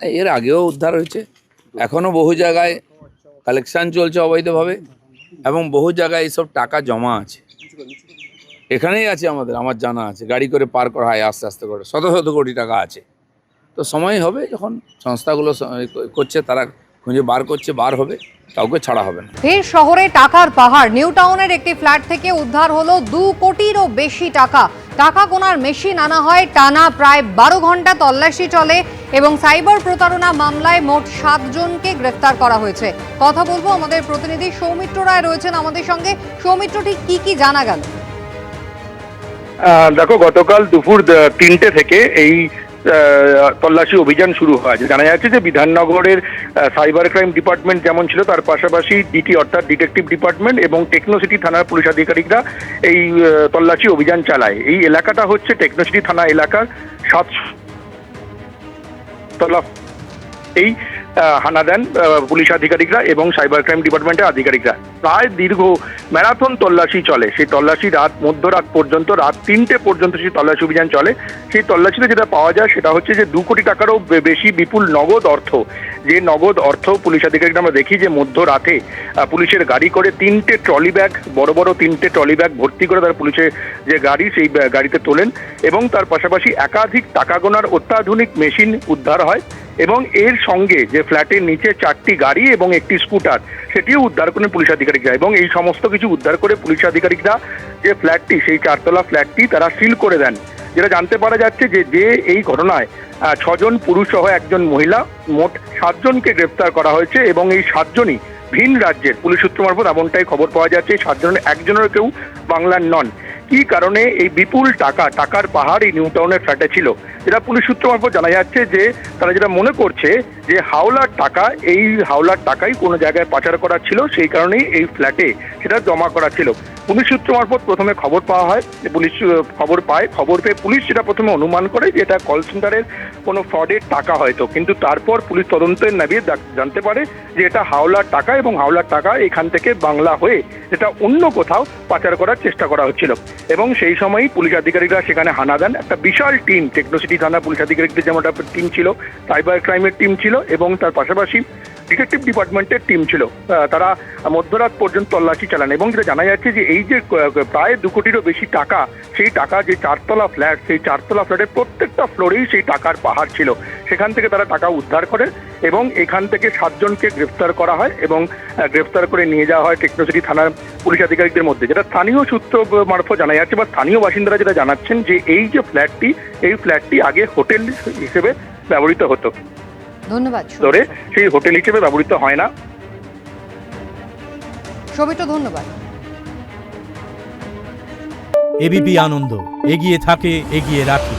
এর আগেও উদ্ধার হয়েছে, এখনও বহু জায়গায় কালেকশন চলছে অবৈধভাবে এবং বহু জায়গায় এইসব টাকা জমা আছে। এখানেই আছে আমার জানা আছে, গাড়ি করে পার করা হয় আস্তে আস্তে করে, শত শত কোটি টাকা আছে। তো সময় হবে যখন সংস্থাগুলো করছে, তারা খুঁজে বার করছে, বার হবে, কাউকে ছাড়া হবে না। ফের শহরে টাকার পাহাড়। নিউ টাউনের একটি ফ্ল্যাট থেকে উদ্ধার হলো 2 কোটিরও বেশি টাকা। টাকা গোনার মেশিন আনা হয়, টানা প্রায় 12 ঘন্টা তল্লাশি চলে এবং সাইবার প্রতারণা মামলায় মোট 7 জনকে গ্রেফতার করা হয়েছে। কথা বলবো, আমাদের প্রতিনিধি সৌমিত্র রায় রয়েছেন আমাদের সঙ্গে। সৌমিত্র, ঠিক কি জানা গেল? দেখো, গতকাল দুপুর 3টে থেকে এই তল্লাশি অভিযান শুরু হয়। জানা যাচ্ছে যে বিধাননগরের সাইবার ক্রাইম ডিপার্টমেন্ট যেমন ছিল, তার পাশাপাশি ডিটি অর্থাৎ ডিটেকটিভ ডিপার্টমেন্ট এবং টেকনোসিটি থানার পুলিশ আধিকারিকরা এই তল্লাশি অভিযান চালায়। এই এলাকাটা হচ্ছে টেকনোসিটি থানা এলাকার 7 তলা। এই হানা দেন পুলিশ আধিকারিকরা এবং সাইবার ক্রাইম ডিপার্টমেন্টের আধিকারিকরা। প্রায় দীর্ঘ ম্যারাথন তল্লাশি চলে। সেই তল্লাশি মধ্যরাত পর্যন্ত, রাত 3টে পর্যন্ত সেই তল্লাশি অভিযান চলে। সেই তল্লাশিতে যেটা পাওয়া যায় সেটা হচ্ছে যে 2 কোটি টাকারও বেশি বিপুল নগদ অর্থ। যে নগদ অর্থ পুলিশ আধিকারিকরা আমরা দেখি যে মধ্যরাতে পুলিশের গাড়ি করে 3টে ট্রলি ব্যাগ, বড় বড় 3টে ট্রলি ব্যাগ ভর্তি করে তার পুলিশের যে গাড়ি, সেই গাড়িতে তোলেন এবং তার পাশাপাশি একাধিক টাকা গোনার অত্যাধুনিক মেশিন উদ্ধার হয় এবং এর সঙ্গে যে ফ্ল্যাটের নিচে 4টি গাড়ি এবং একটি স্কুটার, সেটিও উদ্ধার করেন পুলিশ আধিকারিকরা। এবং এই সমস্ত কিছু উদ্ধার করে পুলিশ আধিকারিকরা যে ফ্ল্যাটটি, সেই 4তলা ফ্ল্যাটটি তারা সিল করে দেন। যেটা জানতে পারা যাচ্ছে যে এই ঘটনায় 6 জন পুরুষ সহ 1 জন মহিলা, মোট 7 জনকে গ্রেফতার করা হয়েছে এবং এই 7 জনই ভিন রাজ্যের। পুলিশ সূত্র মারফত এমনটাই খবর পাওয়া যাচ্ছে, এই 7 জনের 1 জনের কেউ বাংলার নন। কি কারণে এই বিপুল টাকার পাহাড় এই নিউ টাউনের ফ্ল্যাটে ছিল, যেটা পুলিশ সূত্র মারফত জানা যাচ্ছে যে তারা যেটা মনে করছে যে হাওলার টাকা, এই হাওলার টাকাই কোনো জায়গায় পাচার করা ছিল, সেই কারণেই এই ফ্ল্যাটে সেটা জমা করা ছিল। পুলিশ সূত্র মারফত প্রথমে খবর পাওয়া হয়, পুলিশ খবর পেয়ে পুলিশ যেটা প্রথমে অনুমান করে যে এটা কল সেন্টারের কোনো ফ্রডের টাকা হয়তো, কিন্তু তারপর পুলিশ তদন্তের নামিয়ে জানতে পারে যে এটা হাওলার টাকা এবং হাওলার টাকা এখান থেকে বাংলা হয়ে এটা অন্য কোথাও পাচার করার চেষ্টা করা হচ্ছিল। এবং সেই সময়ই পুলিশ আধিকারিকরা সেখানে হানা দেন। একটা বিশাল টিম, টেকনোসিটি থানা পুলিশ আধিকারিকদের যেমন একটা টিম ছিল, সাইবার ক্রাইমের টিম ছিল এবং তার পাশাপাশি ডিটেকটিভ ডিপার্টমেন্টের টিম ছিল। তারা মধ্যরাত পর্যন্ত তল্লাশি চালান এবং যেটা জানা যাচ্ছে যে এই যে প্রায় 2 কোটিরও বেশি টাকা, সেই টাকা যে 4তলা ফ্ল্যাট, সেই 4তলা ফ্ল্যাটের প্রত্যেকটা ফ্লোরেই সেই টাকার পাহাড় ছিল। সেখান থেকে তারা টাকা উদ্ধার করে এবং এখান থেকে 7 জনকে গ্রেফতার করা হয় এবং গ্রেফতার করে নিয়ে যাওয়া হয় টেকনোসিটি থানার পুলিশ আধিকারিকদের মধ্যে। যেটা স্থানীয় সূত্র মারফত জানা যাচ্ছে বা স্থানীয় বাসিন্দারা যেটা জানাচ্ছেন যে এই যে ফ্ল্যাটটি, এই ফ্ল্যাটটি আগে হোটেল হিসেবে ব্যবহৃত হতো। ধন্যবাদ। ধরে সেই হোটেল হিসেবে ব্যবহৃত হয় না। সৌমিত্র, ধন্যবাদ। এবিপি আনন্দ, এগিয়ে থাকে, এগিয়ে রাখে।